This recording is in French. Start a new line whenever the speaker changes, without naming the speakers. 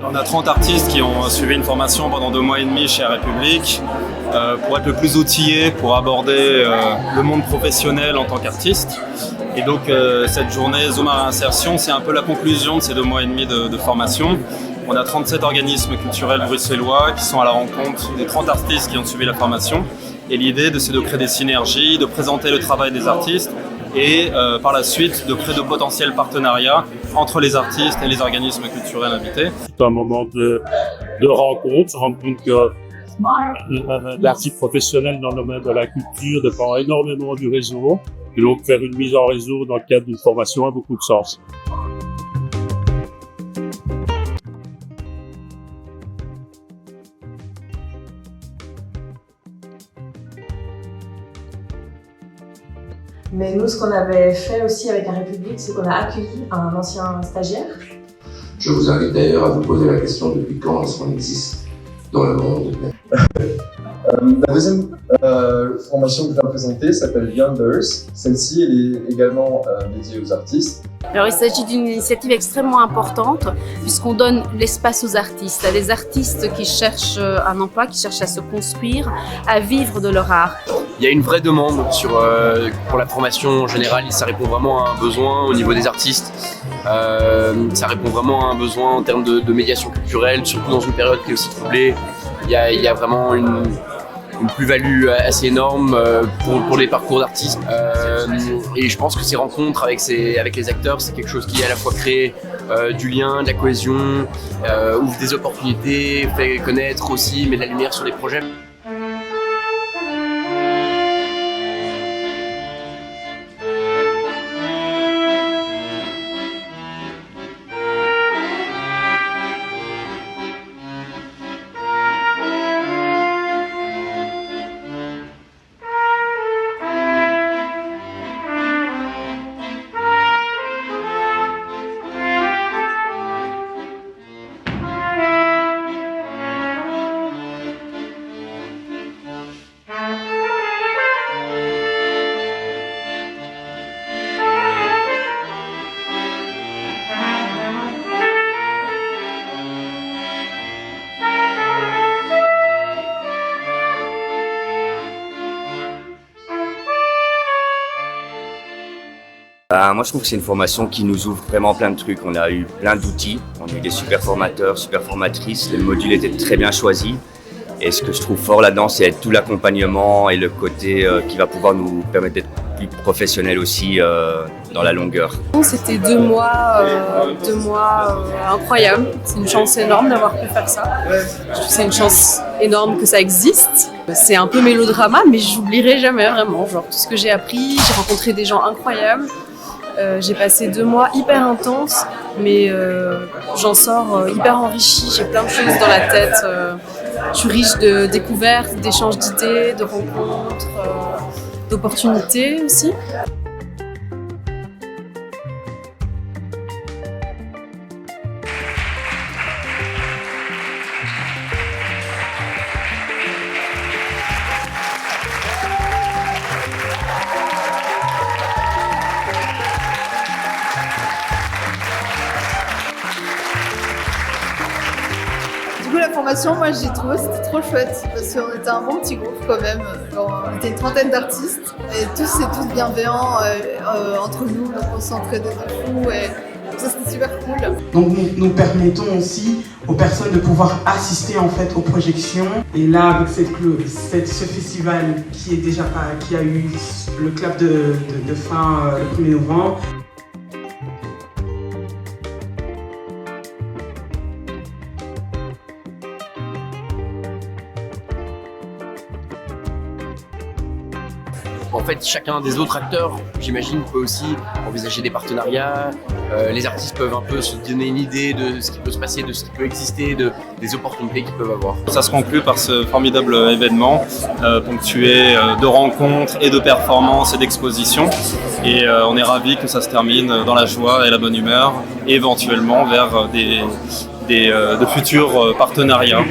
On a 30 artistes qui ont suivi une formation pendant 2 mois et demi chez République pour être le plus outillés pour aborder le monde professionnel en tant qu'artiste. Et donc cette journée Zoom à Réinsertion, c'est un peu la conclusion de ces 2 mois et demi de formation. On a 37 organismes culturels bruxellois qui sont à la rencontre des 30 artistes qui ont suivi la formation. Et l'idée, c'est de créer des synergies, de présenter le travail des artistes et par la suite de créer de potentiels partenariats entre les artistes et les organismes culturels invités.
C'est un moment de rencontre, se rendre compte que l'artiste professionnel dans le domaine de la culture dépend énormément du réseau. Et donc faire une mise en réseau dans le cadre d'une formation a beaucoup de sens.
Mais nous, ce qu'on avait fait aussi avec la République, c'est qu'on a accueilli un ancien stagiaire.
Je vous invite d'ailleurs à vous poser la question depuis quand est-ce qu'on existe dans le monde.
La deuxième formation que je viens présenter s'appelle Yonders. Celle-ci elle est également dédiée aux artistes.
Alors il s'agit d'une initiative extrêmement importante puisqu'on donne l'espace aux artistes, à des artistes qui cherchent un emploi, qui cherchent à se construire, à vivre de leur art.
Il y a une vraie demande pour la formation en général, ça répond vraiment à un besoin au niveau des artistes. Ça répond vraiment à un besoin en termes de médiation culturelle, surtout dans une période qui est aussi troublée. Il y a vraiment une plus-value assez énorme pour les parcours d'artistes. Et je pense que ces rencontres avec les acteurs, c'est quelque chose qui à la fois crée du lien, de la cohésion, ouvre des opportunités, fait connaître aussi, met de la lumière sur les projets.
Moi je trouve que c'est une formation qui nous ouvre vraiment plein de trucs. On a eu plein d'outils, on a eu des super formateurs, super formatrices, les modules étaient très bien choisis. Et ce que je trouve fort là-dedans, c'est tout l'accompagnement et le côté qui va pouvoir nous permettre d'être plus professionnels aussi dans la longueur.
C'était 2 mois incroyables. C'est une chance énorme d'avoir pu faire ça. C'est une chance énorme que ça existe. C'est un peu mélodrama, mais j'oublierai jamais vraiment. Genre tout ce que j'ai appris, j'ai rencontré des gens incroyables. J'ai passé 2 mois hyper intenses, mais j'en sors hyper enrichie. J'ai plein de choses dans la tête. Je suis riche de découvertes, d'échanges d'idées, de rencontres, d'opportunités aussi.
Du coup, la formation, moi, j'ai trouvé c'était trop chouette parce qu'on était un bon petit groupe quand même. Genre, on était une trentaine d'artistes et tous bienveillants entre nous, donc on s'entraidait de fou et ça c'était super cool.
Donc nous permettons aussi aux personnes de pouvoir assister en fait aux projections. Et là, avec ce festival qui a eu le clap de fin le 1er novembre.
En fait, chacun des autres acteurs, j'imagine, peut aussi envisager des partenariats. Les artistes peuvent un peu se donner une idée de ce qui peut se passer, de ce qui peut exister, des opportunités qu'ils peuvent avoir.
Ça se conclut par ce formidable événement ponctué de rencontres et de performances et d'expositions. Et on est ravis que ça se termine dans la joie et la bonne humeur et éventuellement vers de futurs partenariats.